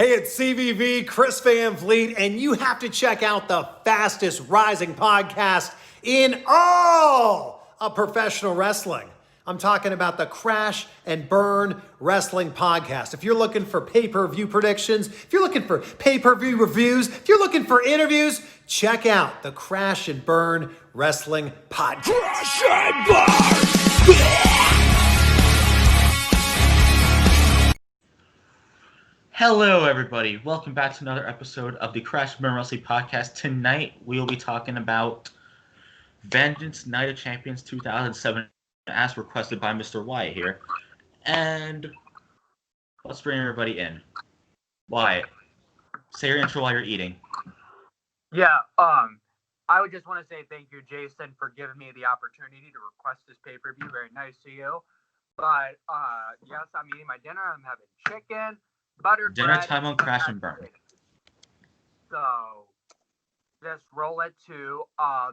Hey, it's CVV, Chris Van Vliet, and you have to check out the fastest rising podcast in all of professional wrestling. I'm talking about the Crash and Burn Wrestling Podcast. If you're looking for pay-per-view predictions, if you're looking for pay-per-view reviews, if you're looking for interviews, check out the Crash and Burn Wrestling Podcast. Crash and Burn! Hello, everybody. Welcome back to another episode of the Crash and Burn Wrestling Podcast. Tonight, we will be talking about Vengeance Night of Champions 2007, as requested by Mr. Wyatt here. And let's bring everybody in. Wyatt, say your intro while you're eating. Yeah, I would just want to say thank you, Jason, for giving me the opportunity to request this pay-per-view. Very nice of you. But, yes, I'm eating my dinner. I'm having chicken, buttered Dinner bread, time on Crash and Burn. So, just roll it to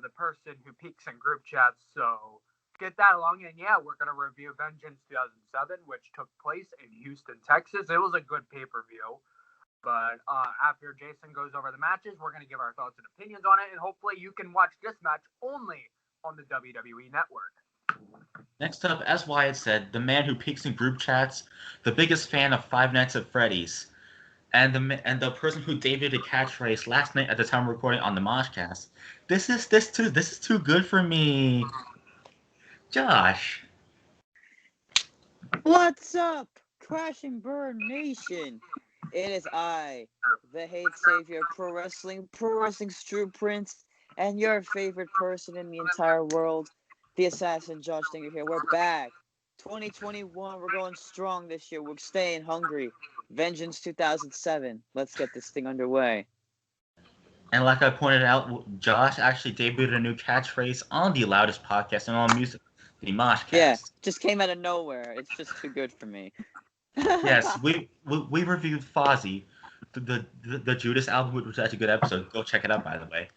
the person who peeks in group chats. So, get that along. And, yeah, we're going to review Vengeance 2007, which took place in Houston, Texas. It was a good pay-per-view. But after Jason goes over the matches, we're going to give our thoughts and opinions on it. And hopefully you can watch this match only on the WWE Network. Next up, as Wyatt said, the man who peeks in group chats, the biggest fan of Five Nights at Freddy's, and the person who debuted a catchphrase last night at the time of recording on the Moshcast. This is too good for me. Josh. What's up, Crash and Burn Nation? It is I, the hate savior, pro wrestling Stu Prince, and your favorite person in the entire world, the assassin Josh Dinger here. We're back. 2021, we're going strong this year. We're staying hungry. Vengeance 2007. Let's get this thing underway. And like I pointed out, Josh actually debuted a new catchphrase on the loudest podcast in all music, the Moshcast. Yeah, just came out of nowhere. It's just too good for me. Yes, we reviewed Fozzy, the Judas album, which was actually a good episode. Go check it out, by the way.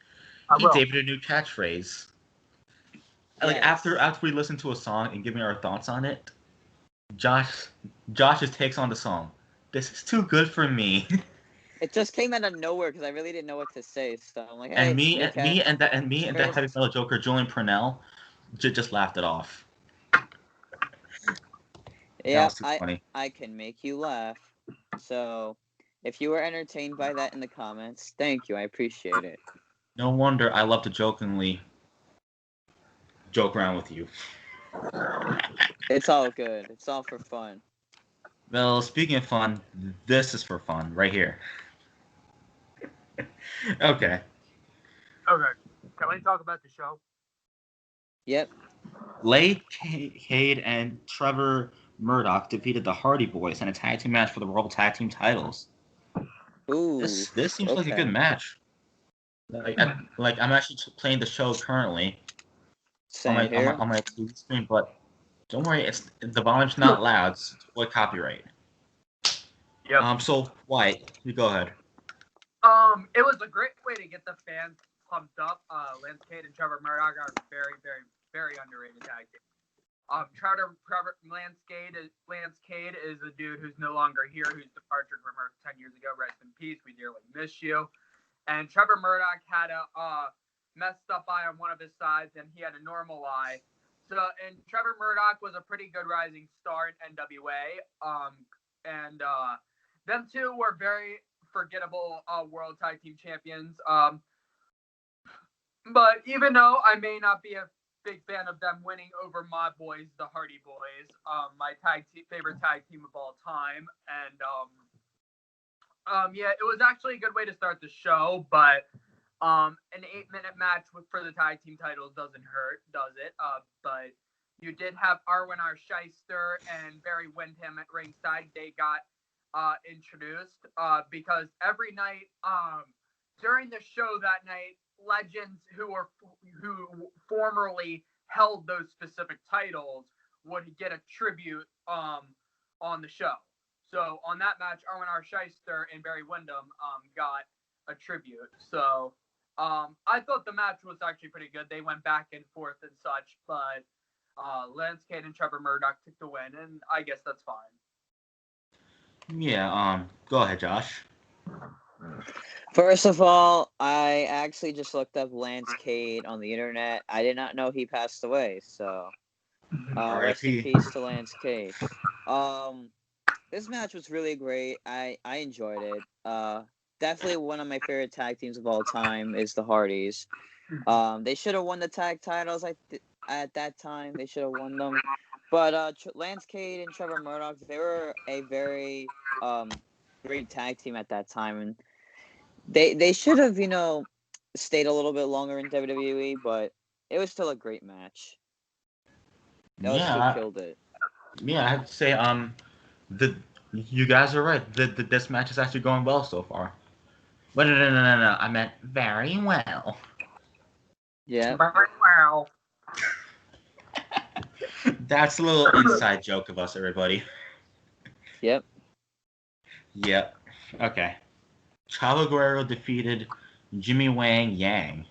He debuted a new catchphrase. Yes. Like after we listened to a song and giving our thoughts on it, Josh's takes on the song. This is too good for me. It just came out of nowhere because I really didn't know what to say. So I'm like, hey, and me okay. and that heavy metal joker Julian Purnell just laughed it off. Yeah, I can make you laugh. So, if you were entertained by that in the comments, thank you. I appreciate it. No wonder I love to jokingly joke around with you. It's all good. It's all for fun. Well, speaking of fun, this is for fun right here. Okay. Okay. Can we talk about the show? Yep. Ryleigh, Cade, and Trevor Murdoch defeated the Hardy Boys in a tag team match for the World Tag Team titles. Ooh. This seems like a good match. I'm actually playing the show currently on my TV screen, but don't worry, the volume's not loud. It's avoid copyright. Yep. So Wyatt, you go ahead. It was a great way to get the fans pumped up. Lance Cade and Trevor Murdoch are very, very, very underrated tag team. Lance Cade is a dude who's no longer here, whose departure from Earth 10 years ago. Rest in peace. We dearly miss you. And Trevor Murdoch had a messed up eye on one of his sides, and he had a normal eye. And Trevor Murdoch was a pretty good rising star in NWA. And them two were very forgettable World Tag Team Champions. But even though I may not be a big fan of them winning over my boys, the Hardy Boys, my favorite tag team of all time. And yeah, it was actually a good way to start the show, but an 8-minute match for the tag team titles doesn't hurt, does it? But you did have Arwen R. Shyster and Barry Windham at ringside. They got introduced because every night during the show that night, legends who formerly held those specific titles would get a tribute on the show. So on that match, Arwen R. Shyster and Barry Windham got a tribute. So I thought the match was actually pretty good. They went back and forth and such, but Lance Cade and Trevor Murdoch took the win, and I guess that's fine. Yeah, go ahead, Josh. First of all, I actually just looked up Lance Cade on the internet. I did not know he passed away, so rest in R.I.P. peace to Lance Cade. This match was really great. I enjoyed it. Definitely one of my favorite tag teams of all time is the Hardys. They should have won the tag titles at that time. They should have won them. But Lance Cade and Trevor Murdoch, they were a very great tag team at that time, and they should have stayed a little bit longer in WWE, but it was still a great match. Those two Yeah, killed it. yeah. I have to say, you guys are right. This match is actually going well so far. But no. I meant very well. Yeah. Wow. That's a little inside joke of us, everybody. Yep. Yep. Okay. Chavo Guerrero defeated Jimmy Wang Yang.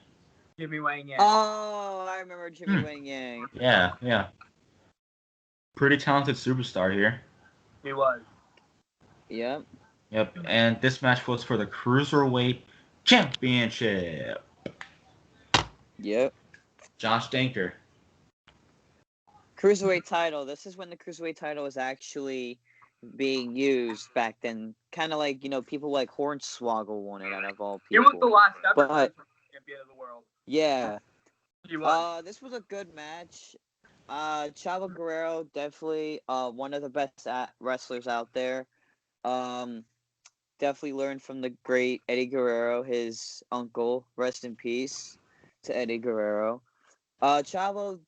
Jimmy Wang Yang. Oh, I remember Jimmy Wang Yang. Yeah. Pretty talented superstar here. He was. Yep. Yep. And this match was for the Cruiserweight Championship. Yep. Josh Danker. Cruiserweight title. This is when the Cruiserweight title was actually being used back then. Kind of like, people like Hornswoggle won it out of all He people. was the last ever But- champion of the world. Yeah. He was. This was a good match. Chavo Guerrero, definitely one of the best wrestlers out there. Definitely learned from the great Eddie Guerrero, his uncle. Rest in peace to Eddie Guerrero. Chavo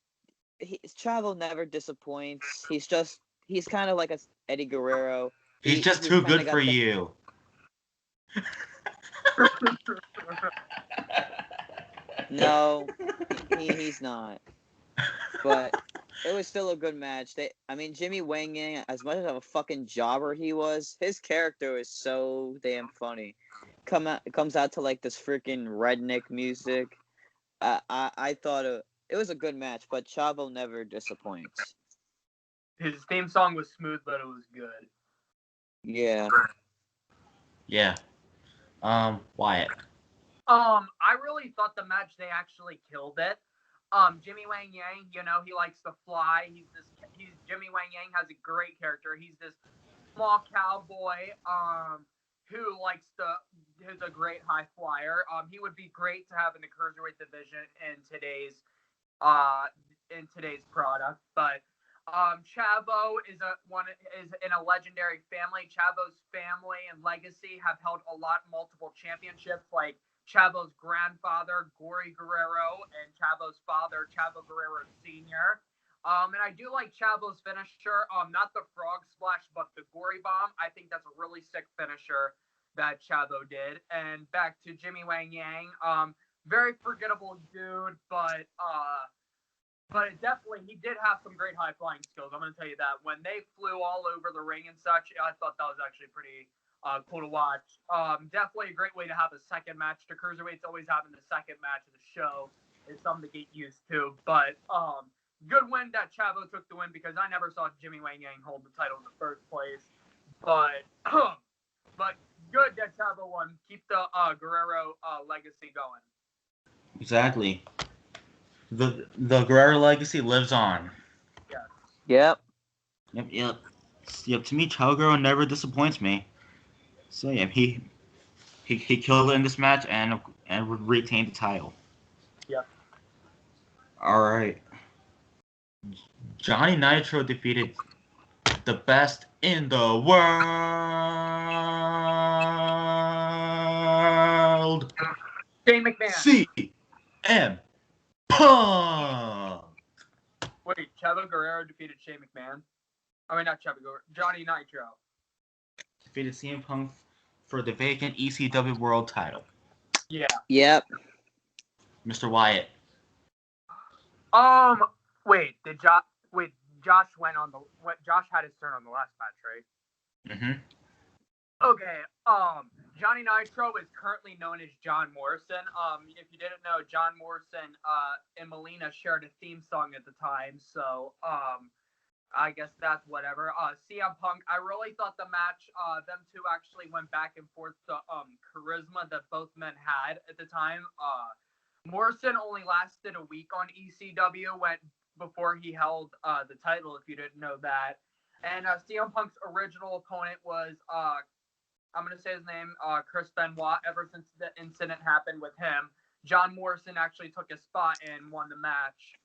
never disappoints. He's kind of like a Eddie Guerrero. He's just too good for you. No, he's not. But it was still a good match. Jimmy Wang Yang, as much of a fucking jobber he was, his character is so damn funny. Comes out to like this freaking redneck music. I thought it was a good match, but Chavo never disappoints. His theme song was smooth, but it was good. Yeah. Yeah. Wyatt. I really thought the match they actually killed it. Jimmy Wang Yang, he likes to fly. Jimmy Wang Yang has a great character. He's this small cowboy, who's a great high flyer. He would be great to have in the cruiserweight division in today's product. But Chavo is in a legendary family. Chavo's family and legacy have held multiple championships, like Chavo's grandfather, Gory Guerrero, and Chavo's father, Chavo Guerrero Sr. And I do like Chavo's finisher, not the frog splash, but the Gory Bomb. I think that's a really sick finisher that Chavo did. And back to Jimmy Wang Yang, very forgettable dude, but he did have some great high flying skills. I'm going to tell you that. When they flew all over the ring and such, I thought that was actually pretty cool to watch. Definitely a great way to have a second match. The Cruiserweights always having the second match of the show is something to get used to. But good win that Chavo took the win, because I never saw Jimmy Wang Yang hold the title in the first place. But good that Chavo won. Keep the Guerrero legacy going. Exactly. The Guerrero legacy lives on. Yep. Yep. To me, Chavo Guerrero never disappoints me. So yeah, he killed it in this match and retained the title. Yep. All right. Johnny Nitro defeated the best in the world, Shane McMahon. CM Punk. Wait, Chavo Guerrero defeated Shane McMahon? I mean, not Chavo Guerrero. Johnny Nitro. Defeated CM Punk for the vacant ECW World Title. Yeah. Yep. Mr. Wyatt. Josh Josh had his turn on the last match, right? Mm-hmm. Okay. Johnny Nitro is currently known as John Morrison. If you didn't know, John Morrison and Melina shared a theme song at the time. So, I guess that's whatever. CM Punk, I really thought the match, them two actually went back and forth to charisma that both men had at the time. Morrison only lasted a week on ECW before he held the title, if you didn't know that. And CM Punk's original opponent was, I'm going to say his name, Chris Benoit. Ever since the incident happened with him, John Morrison actually took his spot and won the match.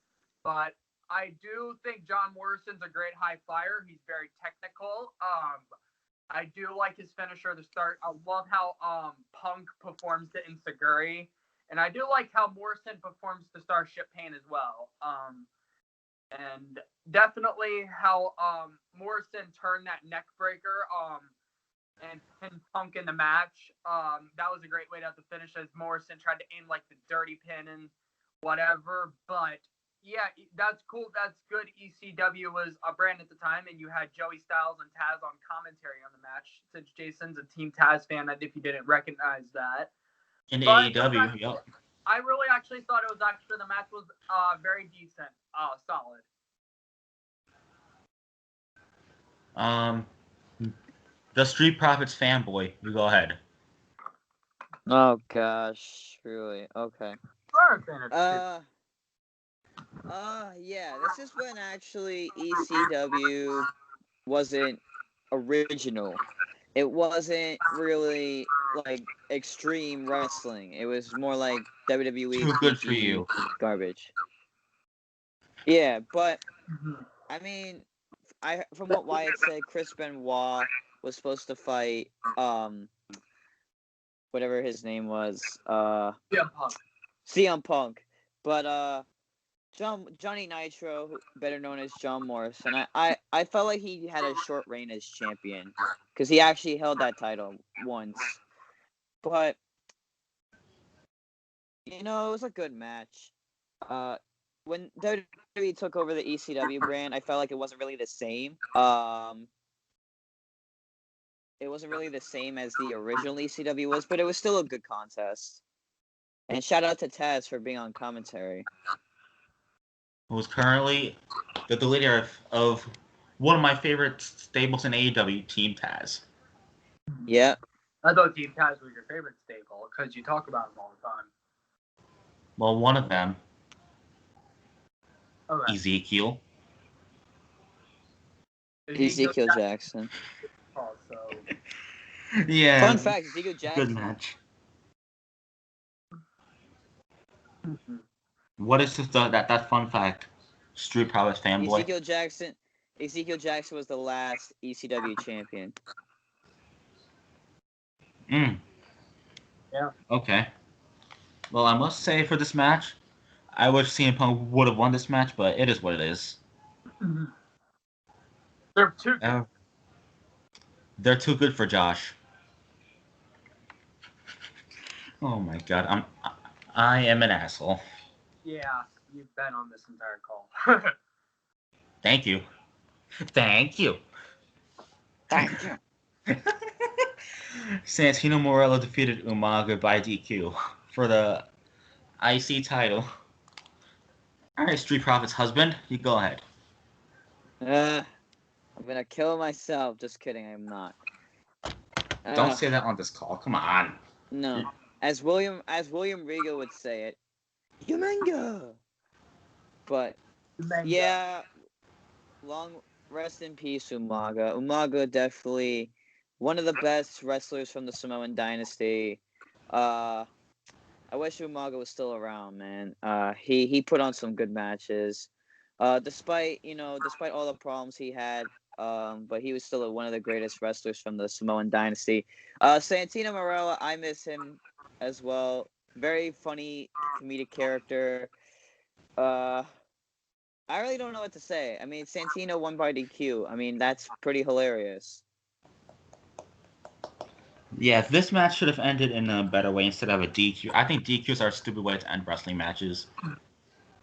But I do think John Morrison's a great high flyer. He's very technical. I do like his finisher to start. I love how Punk performs the Insaguri. And I do like how Morrison performs the Starship Pain as well. And definitely how Morrison turned that neck breaker and pinned Punk in the match. That was a great way to have to finish, as Morrison tried to aim like the dirty pin and whatever. But yeah, that's cool. That's good. ECW was a brand at the time, and you had Joey Styles and Taz on commentary on the match. Since Jason's a Team Taz fan, if you didn't recognize that. In But AEW, yep. I really actually thought the match was very decent, solid. The Street Profits fanboy, you go ahead. Oh gosh, really? Okay. Yeah, this is when actually ECW wasn't original. It wasn't really like extreme wrestling. It was more like WWE Too good for you. garbage. Yeah, but I mean, from what Wyatt said, Chris Benoit was supposed to fight whatever his name was, CM Punk. But Johnny Nitro, better known as John Morrison, I felt like he had a short reign as champion because he actually held that title once. But it was a good match. When WWE took over the ECW brand, I felt like it wasn't really the same. It wasn't really the same as the original ECW was, but it was still a good contest. And shout out to Taz for being on commentary. Who's currently the leader of one of my favorite stables in AEW, Team Taz. Yeah. I thought Team Taz was your favorite stable because you talk about them all the time. Well, one of them, Okay. Ezekiel. Ezekiel Jackson. Also. Yeah. Fun fact, Ezekiel Jackson. Good match. What is that fun fact? Street Profits fanboy. Ezekiel Jackson was the last ECW champion. Yeah. Okay. Well, I must say for this match, I wish CM Punk would have won this match, but it is what it is. They're too good. They're too good for Josh. Oh my god, I am an asshole. Yeah, you've been on this entire call. Thank you. Thank you. Thank you. Santino Marella defeated Umaga by DQ for the IC title. Alright, Street Profits husband, you go ahead. I'm gonna kill myself. Just kidding, I'm not. Don't say that on this call. Come on. No. As William Regal would say it, Umenga. But yeah, long rest in peace, Umaga. Umaga definitely one of the best wrestlers from the Samoan Dynasty. I wish Umaga was still around, man. He put on some good matches. Despite all the problems he had, but he was still one of the greatest wrestlers from the Samoan Dynasty. Santino Marella, I miss him as well. Very funny comedic character. I really don't know what to say. I mean, Santino won by DQ. I mean, that's pretty hilarious. Yeah, this match should have ended in a better way instead of a DQ. I think DQs are a stupid way to end wrestling matches.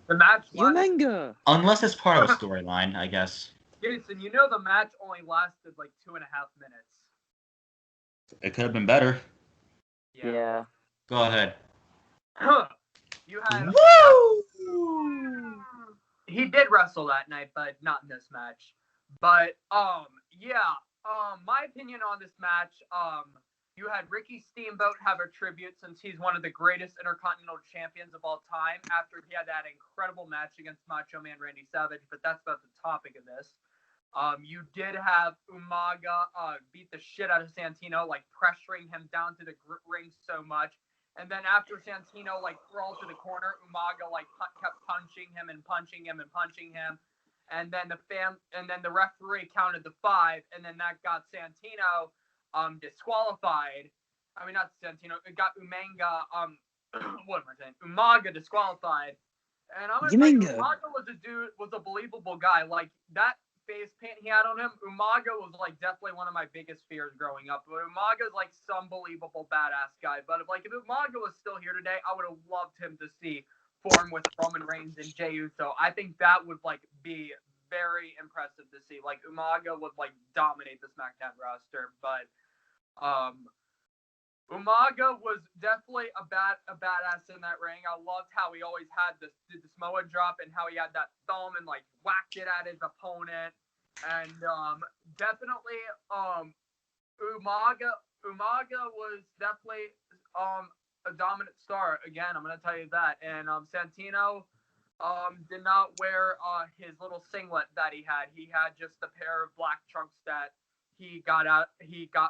The match Umenga. Unless it's part of a storyline, I guess. Jason, the match only lasted like 2.5 minutes. It could have been better. Yeah. Go ahead. You had... Woo! He did wrestle that night, but not in this match. But yeah, my opinion on this match, you had Ricky Steamboat have a tribute since he's one of the greatest Intercontinental champions of all time after he had that incredible match against Macho Man Randy Savage, but that's about the topic of this. You did have Umaga beat the shit out of Santino, like pressuring him down to the ring so much. And then after Santino like crawled to the corner, Umaga like kept punching him and punching him and punching him. And then the referee counted the 5, and then that got Santino disqualified. I mean, not Santino. It got what am I saying? Umaga disqualified. And I'm gonna tell you, Umaga was a believable guy. Like that face paint he had on him, Umaga was like definitely one of my biggest fears growing up. But Umaga's like some believable badass guy. But if Umaga was still here today, I would have loved him to see form with Roman Reigns and Jey Uso. I think that would like be very impressive to see. Like Umaga would like dominate the SmackDown roster, but Umaga was definitely a badass in that ring. I loved how he always had the Samoa drop and how he had that thumb and like whacked it at his opponent. And definitely Umaga was definitely a dominant star. Again, I'm gonna tell you that. And Santino did not wear his little singlet that he had. He had just a pair of black trunks that he got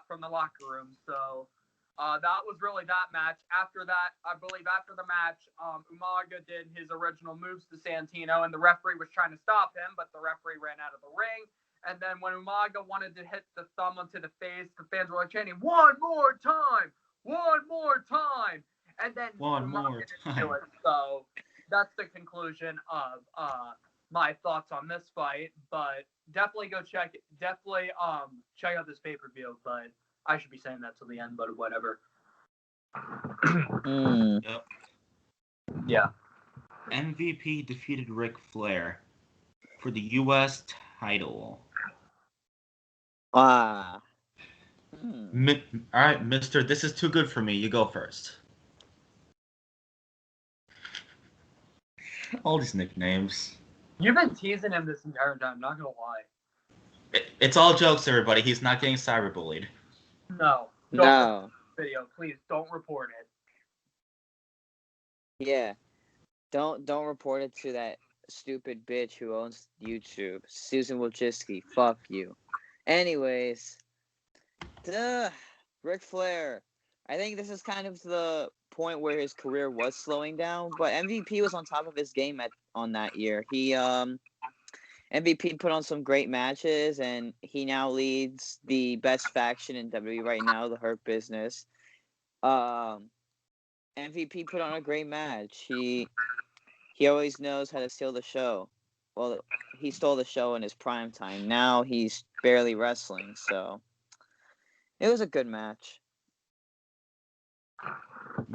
from the locker room. So that was really that match. After that, I believe after the match, Umaga did his original moves to Santino, and the referee was trying to stop him, but the referee ran out of the ring. And then when Umaga wanted to hit the thumb onto the face, the fans were like chanting, "One more time! One more time!" And then Umaga didn't do it. So that's the conclusion of my thoughts on this fight. But definitely go check it. Definitely check out this pay-per-view. But I should be saying that till the end, but whatever. Yep. Yeah. MVP defeated Ric Flair for the U.S. title. All right, mister, this is too good for me. You go first. All these nicknames. You've been teasing him this entire time, not gonna lie. It's all jokes, everybody. He's not getting cyberbullied. No. No. Video, please don't report it. Yeah. Don't report it to that stupid bitch who owns YouTube. Susan Wojcicki. Fuck you. Anyways. Ric Flair. I think this is kind of the point where his career was slowing down, but MVP was on top of his game on that year. He MVP put on some great matches, and he now leads the best faction in WWE right now, the Hurt Business. MVP put on a great match. He always knows how to steal the show. Well, he stole the show in his prime time. Now he's barely wrestling, so it was a good match.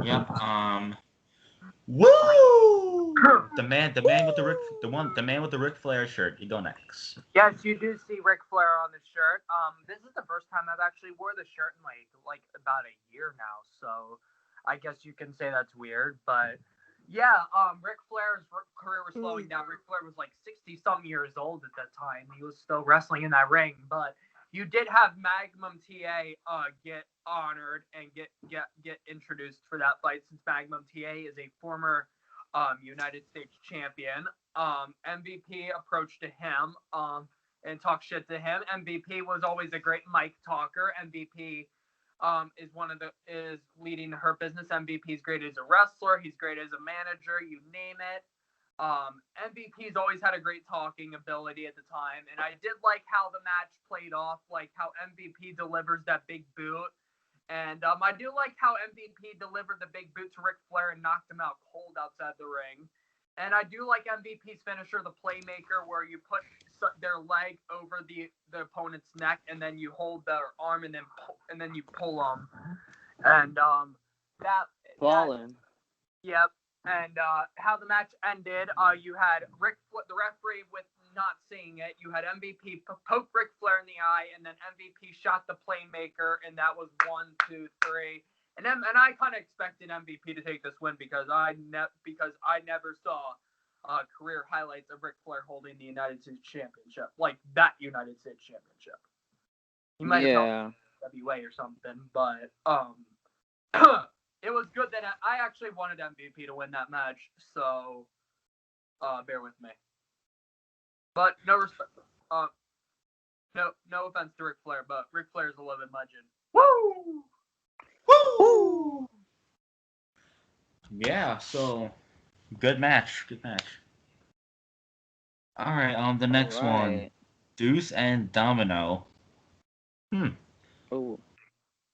Yep. Woo! The man with the Ric Flair shirt. You go next. Yes, you do see Ric Flair on the shirt. This is the first time I've actually wore the shirt in like about a year now, so I guess you can say that's weird, but yeah, Ric Flair's career was slowing down. Ric Flair was like 60-something years old at that time. He was still wrestling in that ring, but you did have Magnum TA get honored and get introduced for that fight, since Magnum TA is a former United States champion. MVP approached to him and talked shit to him. MVP was always a great mic talker. MVP is leading her business. MVP's great as a wrestler. He's great as a manager. You name it. MVP's always had a great talking ability at the time, and I did like how the match played off, like how MVP delivers that big boot, and I do like how MVP delivered the big boot to Ric Flair and knocked him out cold outside the ring, and I do like MVP's finisher, the Playmaker, where you put their leg over the opponent's neck, and then you hold their arm, and then you pull them, and Fallen. Yep. And how the match ended, you had the referee with not seeing it. You had MVP poke Ric Flair in the eye, and then MVP shot the Playmaker, and that was 1, 2, 3. And I kind of expected MVP to take this win because I never saw career highlights of Ric Flair holding the United States Championship, like that United States Championship. He might have held WA or something, but it was good that I actually wanted MVP to win that match, so bear with me. But no respect, no offense to Ric Flair, but Ric Flair is a living legend. Woo! Woo! Yeah, so good match. All right, the next one, Deuce and Domino. Oh.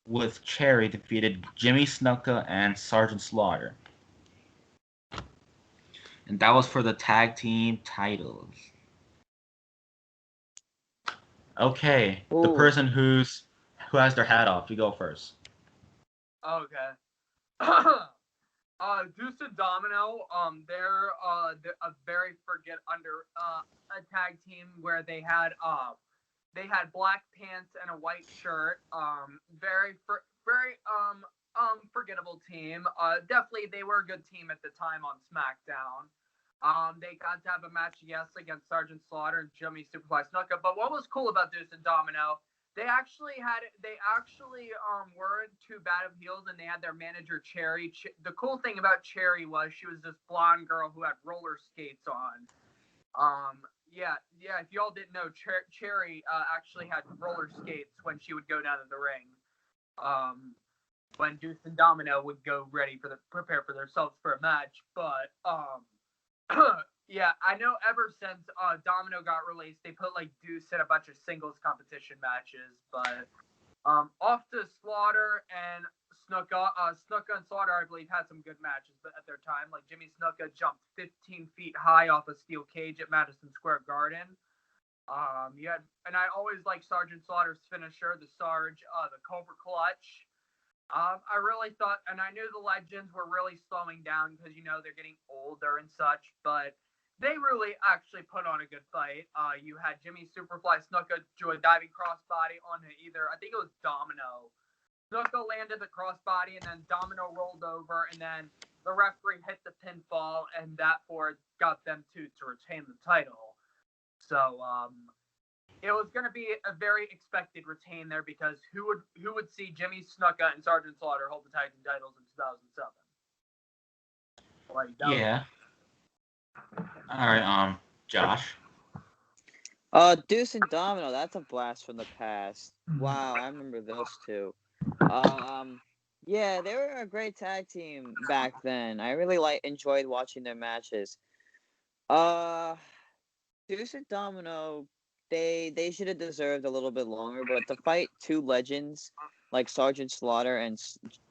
With Cherry defeated Jimmy Snuka and Sergeant Slaughter. And that was for the tag team titles. Okay, the person who has their hat off, you go first. Okay. Deuce and Domino, they're a very a tag team where they had black pants and a white shirt. Very forgettable team. Definitely they were a good team at the time on SmackDown. They got to have a match, yes, against Sergeant Slaughter and Jimmy Superfly Snuka. But what was cool about Deuce and Domino, they actually weren't too bad of heels, and they had their manager Cherry. The cool thing about Cherry was she was this blonde girl who had roller skates on. Yeah. If y'all didn't know, Cherry actually had roller skates when she would go down to the ring. When Deuce and Domino would go prepare for themselves for a match, but yeah, I know ever since Domino got released, they put like Deuce in a bunch of singles competition matches, but off to Slaughter and Snuka. Snuka and Slaughter, I believe, had some good matches at their time. Like Jimmy Snuka jumped 15 feet high off a steel cage at Madison Square Garden. And I always like Sergeant Slaughter's finisher, the Cobra Clutch. I really thought, and I knew the Legends were really slowing down because, they're getting older and such, but they really actually put on a good fight. You had Jimmy Superfly Snuka do a diving crossbody on I think it was Domino. Snuka landed the crossbody, and then Domino rolled over, and then the referee hit the pinfall, and that got them to retain the title. So, it was going to be a very expected retain there because who would see Jimmy Snuka and Sergeant Slaughter hold the tag team titles in 2007? Yeah. All right, Josh. Deuce and Domino, that's a blast from the past. Wow, I remember those two. Yeah, they were a great tag team back then. I really enjoyed watching their matches. Deuce and Domino, they should have deserved a little bit longer, but to fight two legends like Sergeant Slaughter and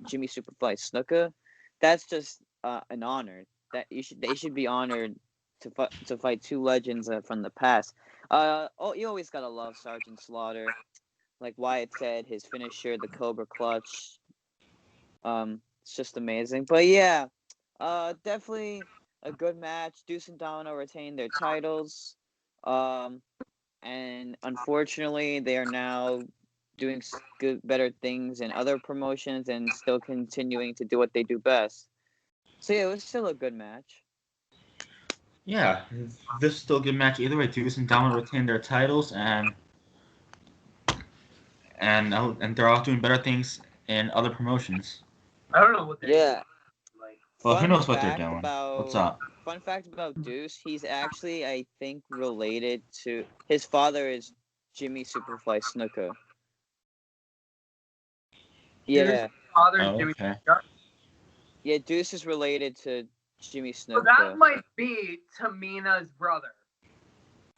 Jimmy Superfly Snuka, that's just an honor. They should be honored to fight two legends from the past. You always gotta love Sergeant Slaughter, like Wyatt said, his finisher, the Cobra Clutch. It's just amazing. But yeah, definitely a good match. Deuce and Domino retained their titles. And unfortunately, they are now doing better things in other promotions and still continuing to do what they do best. So yeah, it was still a good match. Yeah, this is still a good match either way. Deuce and Domino retained their titles, and they're all doing better things in other promotions. I don't know what they're doing. Well, who knows what they're doing? What's up? Fun fact about Deuce, he's actually, I think, related to... His father is Jimmy Superfly Snuka. Yeah. Okay. Yeah, Deuce is related to Jimmy Snuka. So that might be Tamina's brother.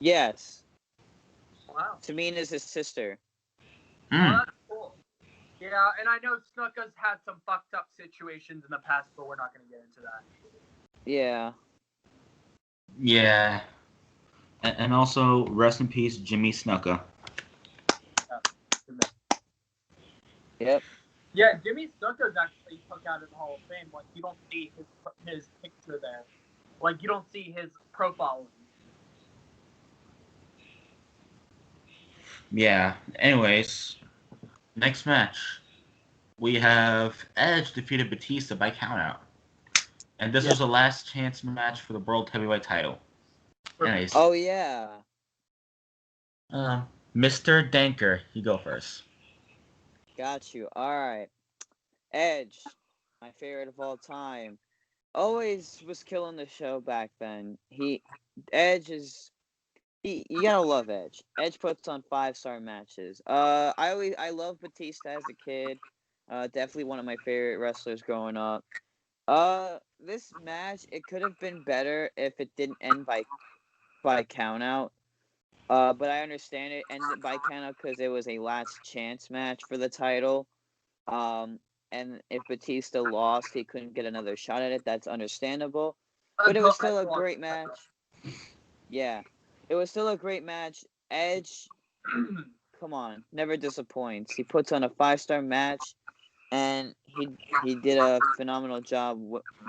Yes. Wow. Tamina's his sister. Oh, that's cool. Yeah, and I know Snuka's had some fucked up situations in the past, but we're not going to get into that. Yeah. Yeah. And also, rest in peace, Jimmy Snuka. Yep. Yeah, Jimmy Snuka's actually took out in the Hall of Fame. Like, you don't see his picture there. Like, you don't see his profile. Yeah. Anyways, next match. We have Edge defeated Batista by countout. And this was the last chance match for the World Heavyweight title. Anyways, Oh yeah. Mr. Danker, you go first. Got you. All right. Edge, my favorite of all time. Always was killing the show back then. Edge is you gotta love Edge. Edge puts on 5-star matches. I love Batista as a kid. Definitely one of my favorite wrestlers growing up. This match, it could have been better if it didn't end by count out. But I understand it ended by count out because it was a last chance match for the title. And if Batista lost, he couldn't get another shot at it. That's understandable. But it was still a great match. Yeah. It was still a great match. Edge, come on, never disappoints. He puts on a 5-star match, and he did a phenomenal job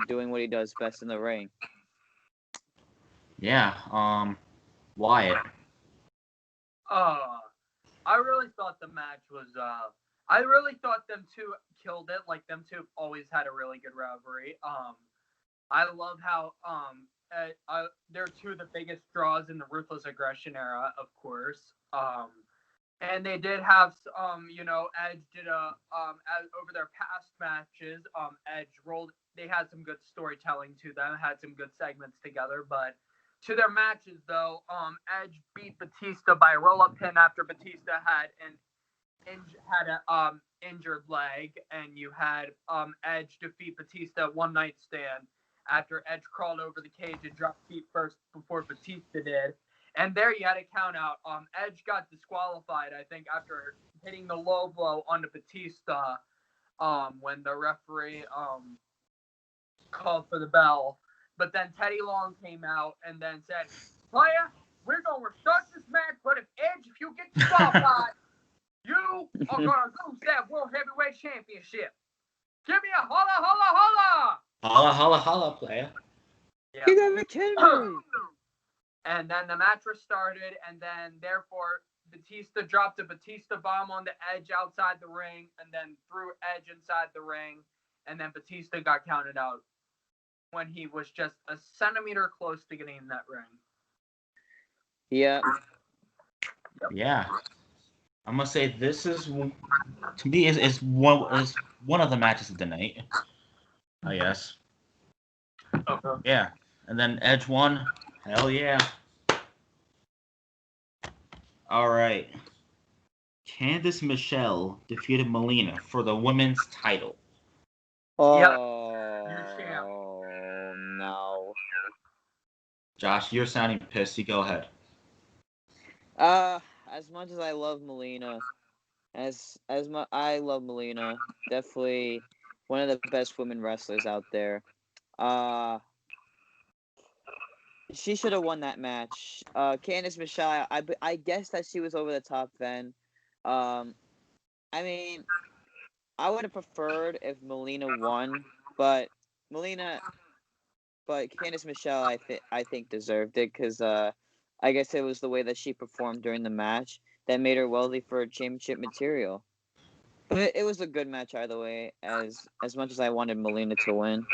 doing what he does best in the ring. Yeah, Wyatt. I really thought the match was. I really thought them two killed it. Like them two always had a really good rivalry. I love how they're two of the biggest draws in the Ruthless Aggression era, of course. And they did have Edge did over their past matches. Edge rolled. They had some good storytelling to them. Had some good segments together, but. To their matches, though, Edge beat Batista by a roll-up pin after Batista had an injured leg, and you had Edge defeat Batista at one night stand after Edge crawled over the cage and dropped feet first before Batista did. And there you had a count out. Edge got disqualified, I think, after hitting the low blow onto Batista when the referee called for the bell. But then Teddy Long came out and then said, "Player, we're going to restart this match, but if you get disqualified, you are going to lose that World Heavyweight Championship. Give me a holla, holla, holla!" Holla, holla, holla, player. Yeah. You gotta be kidding me. And then the match restarted, and then therefore Batista dropped a Batista bomb on the Edge outside the ring, and then threw Edge inside the ring, and then Batista got counted out when he was just a centimeter close to getting in that ring. Yeah. Yeah. I'm gonna say this is, to me, is one of the matches of the night, I guess. Okay. Yeah. And then Edge won. Hell yeah. All right. Candice Michelle defeated Melina for the women's title. Oh, Yep. no. Josh, you're sounding pissed. You go ahead. As much as I love Melina, I love Melina. Definitely one of the best women wrestlers out there. She should have won that match. Candice Michelle, I guess that she was over the top then. I mean, I would have preferred if Melina won, but Candice Michelle, I think deserved it because I guess it was the way that she performed during the match that made her worthy for championship material. But it was a good match either way. As much as I wanted Melina to win.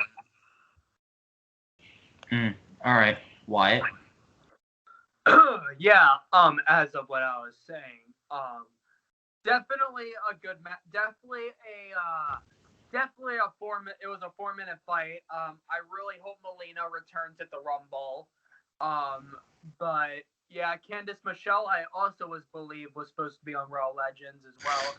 All right, Wyatt. Yeah. As of what I was saying, definitely a good match. Definitely a 4-minute. It was a 4-minute fight. I really hope Melina returns at the Rumble. But yeah, Candice Michelle, I also was supposed to be on Raw Legends as well.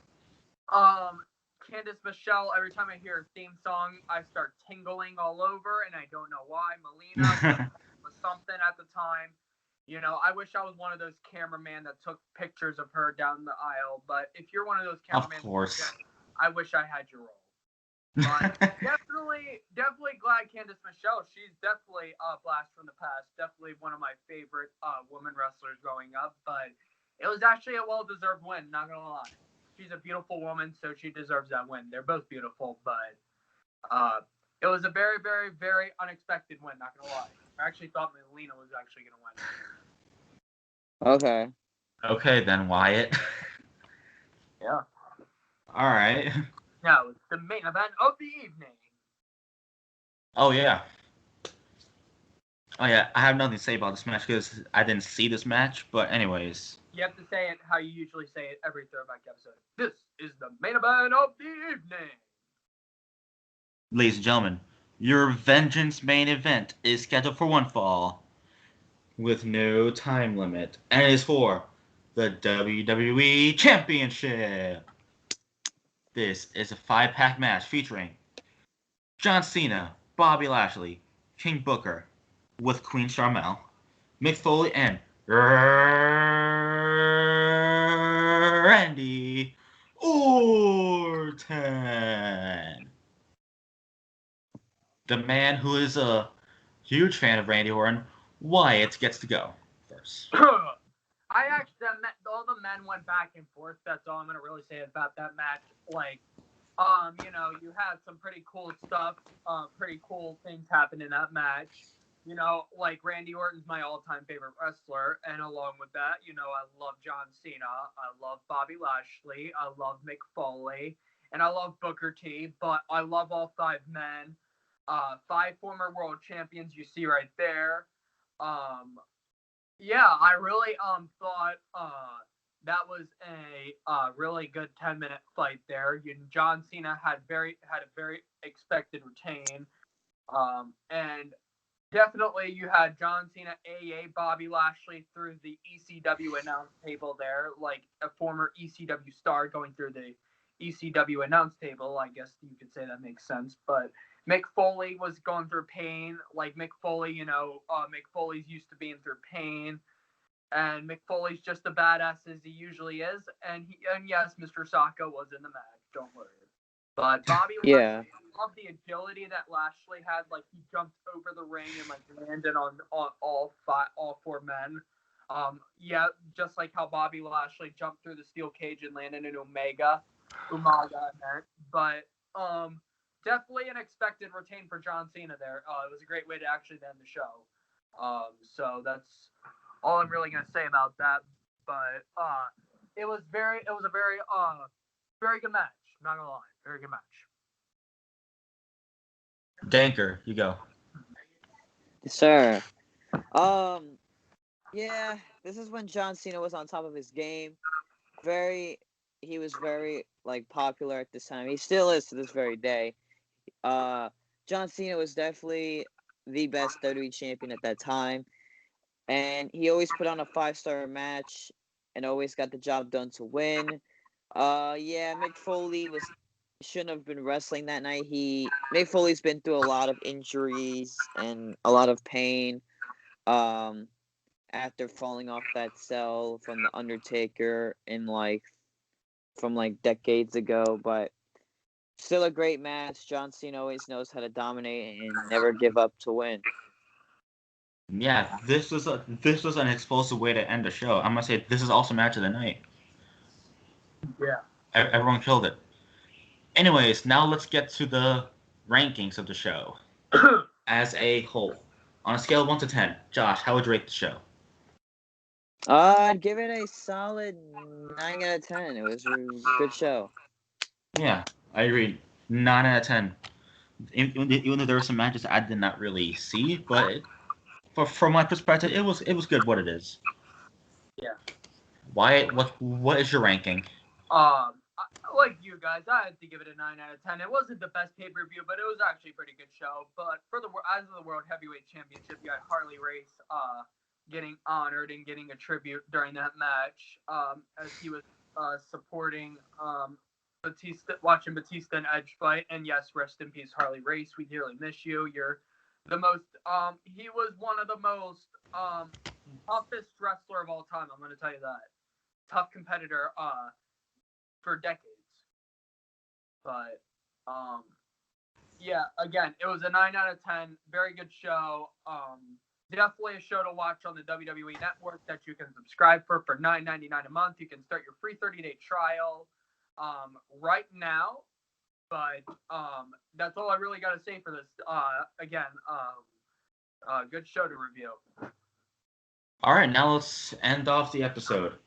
Candice Michelle, every time I hear her theme song, I start tingling all over, and I don't know why. Melina was something at the time. You know, I wish I was one of those cameramen that took pictures of her down the aisle. But if you're one of those cameramen, Of course. I wish I had your role. But definitely glad Candice Michelle. She's definitely a blast from the past. Definitely one of my favorite women wrestlers growing up. But it was actually a well-deserved win. Not gonna lie, she's a beautiful woman, so she deserves that win. They're both beautiful, but it was a very, very, very unexpected win. Not gonna lie, I actually thought Melina was actually gonna win. Okay. Okay, then, Wyatt. Yeah. All right. Now, it's the main event of the evening. Oh, yeah. Oh yeah, I have nothing to say about this match because I didn't see this match. But anyways, You have to say it how you usually say it every throwback episode. This is the main event of the evening. ladies and gentlemen, your Vengeance main event is scheduled for one fall with no time limit, and it is for the WWE Championship. This is a 5-pack match featuring John Cena, Bobby Lashley, King Booker, with Queen Sharmell, Mick Foley, and Randy Orton. The man who is a huge fan of Randy Orton, Wyatt, gets to go first. I actually, all the men went back and forth. That's all I'm gonna really say about that match. Like, you had some pretty cool stuff, pretty cool things happen in that match. Like Randy Orton's my all-time favorite wrestler, and along with that, I love John Cena, I love Bobby Lashley, I love Mick Foley, and I love Booker T. But I love all 5 men, 5 former world champions. You see right there. Yeah, I really thought that was a really good 10-minute fight there. John Cena had a very expected retain, and definitely you had John Cena, Bobby Lashley through the ECW announce table there, like a former ECW star going through the ECW announce table. I guess you could say that makes sense, but Mick Foley was going through pain. Like Mick Foley, Mick Foley's used to being through pain, and Mick Foley's just a badass as he usually is. And yes, Mr. Saka was in the match. Don't worry. But Bobby, Yeah. Lashley, I love the agility that Lashley had. Like he jumped over the ring and like landed on all 4 men. Yeah, just like how Bobby Lashley jumped through the steel cage and landed in Umaga, I meant. But definitely an expected retain for John Cena there. It was a great way to actually end the show. So that's all I'm really gonna say about that. But it was a very good match. I'm not gonna lie, very good match. Danker, you go. Sir. Yeah, this is when John Cena was on top of his game. He was very like popular at this time. He still is to this very day. John Cena was definitely the best WWE champion at that time, and he always put on a 5-star match and always got the job done to win. Yeah, Mick Foley shouldn't have been wrestling that night. Mick Foley's been through a lot of injuries and a lot of pain. After falling off that cell from the Undertaker from decades ago, but still a great match. John Cena always knows how to dominate and never give up to win. Yeah, this was an explosive way to end the show. I'm gonna say this is also match of the night. Yeah. Everyone killed it. Anyways, now let's get to the rankings of the show as a whole. On a scale of 1 to 10, Josh, how would you rate the show? I'd give it a solid 9 out of 10. It was a good show. Yeah, I agree. 9 out of 10. Even though there were some matches I did not really see, but from my perspective, it was good what it is. Yeah. Wyatt, what is your ranking? Like you guys, I had to give it a 9 out of 10. It wasn't the best pay-per-view, but it was actually a pretty good show. But for the World Heavyweight Championship, you had Harley Race getting honored and getting a tribute during that match, as he was supporting Batista, watching Batista and Edge fight. And yes, rest in peace, Harley Race. We dearly miss you. You're the most. He was one of the most toughest wrestler of all time. I'm going to tell you that. Tough competitor for decades. But yeah, again, it was a 9 out of 10. Very good show. Definitely a show to watch on the WWE Network that you can subscribe for $9.99 a month. You can start your free 30-day trial right now. But that's all I really got to say for this. Again, good show to review. All right, now let's end off the episode.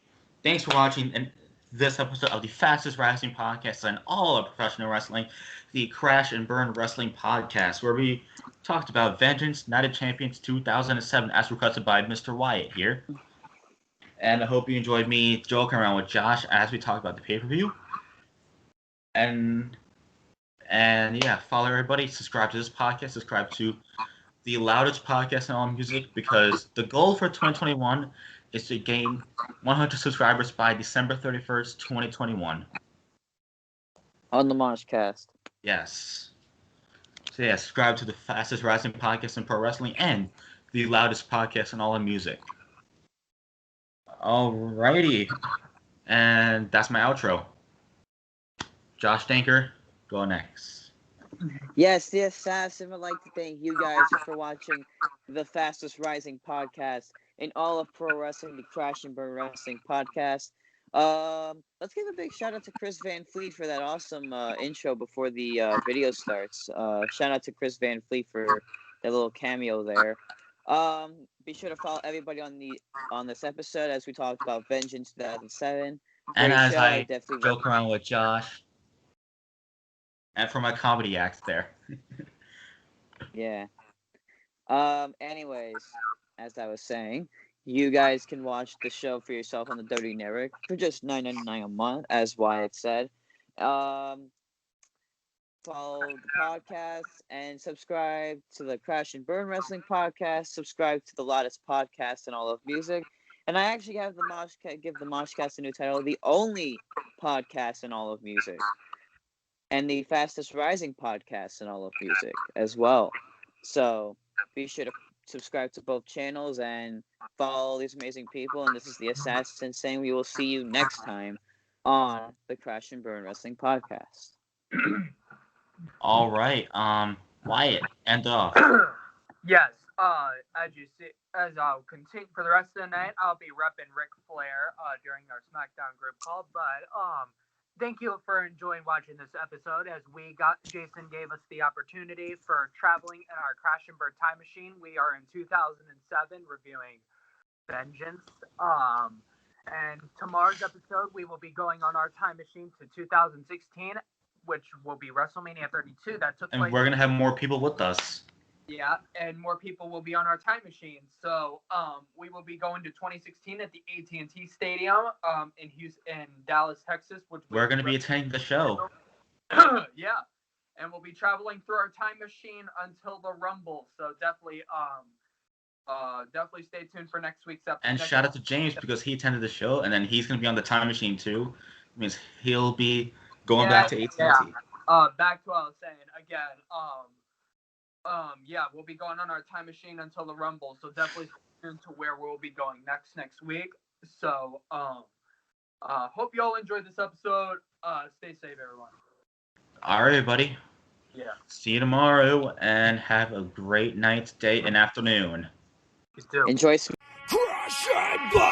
Thanks for watching, and this episode of the fastest rising podcast in all of professional wrestling, the Crash and Burn Wrestling Podcast, where we talked about Vengeance Night of Champions 2007 as requested by Mr. Wyatt here. And I hope you enjoyed me joking around with Josh as we talked about the pay-per-view. And yeah, follow everybody, subscribe to this podcast, subscribe to the loudest podcast in all music, because the goal for 2021 is to gain 100 subscribers by December 31st, 2021. On the Moshcast. Yes. So yeah, subscribe to the fastest rising podcast in pro wrestling and the loudest podcast in all of music. Alrighty. And that's my outro. Josh Danker, go next. Yes, the Assassin would like to thank you guys for watching the fastest rising podcast in all of pro wrestling, the Crash and Burn Wrestling Podcast. Let's give a big shout out to Chris Van Fleet for that awesome intro before the video starts. Shout out to Chris Van Fleet for that little cameo there. Be sure to follow everybody on this episode as we talked about Vengeance 2007. And Great as show, I definitely joke around with Josh, and for my comedy acts there. Yeah. Anyways, as I was saying, you guys can watch the show for yourself on the WWE Network for just $9.99 a month, as Wyatt said. Follow the podcast and subscribe to the Crash and Burn Wrestling Podcast. Subscribe to the loudest podcast in all of music. And I actually have give the Moshcast a new title, the only podcast in all of music. And the fastest rising podcast in all of music as well. So be sure to subscribe to both channels and follow these amazing people. And this is the Assassin saying we will see you next time on the Crash and Burn Wrestling Podcast. All right. Wyatt, end off. Yes, as you see, as I'll continue for the rest of the night, I'll be repping Ric Flair during our SmackDown group call. But thank you for enjoying watching this episode. As Jason gave us the opportunity for traveling in our Crash and Burn time machine. We are in 2007 reviewing Vengeance. And tomorrow's episode, we will be going on our time machine to 2016, which will be WrestleMania 32. That took place. And we're going to have more people with us. Yeah, and more people will be on our time machine. So we will be going to 2016 at the AT&T Stadium in Dallas, Texas. Which we're going to be attending the show. Yeah, and we'll be traveling through our time machine until the Rumble. So definitely stay tuned for next week's episode. And shout out to James because he attended the show, and then he's going to be on the time machine too. It means he'll be going back to AT&T. Yeah. Back to what I was saying again. Yeah, we'll be going on our time machine until the Rumble, so definitely stay tuned to where we'll be going next week. So, hope you all enjoyed this episode. Stay safe, everyone. All right, everybody. Yeah. See you tomorrow, and have a great night, day, and afternoon. You too. Enjoy. Crash and burn!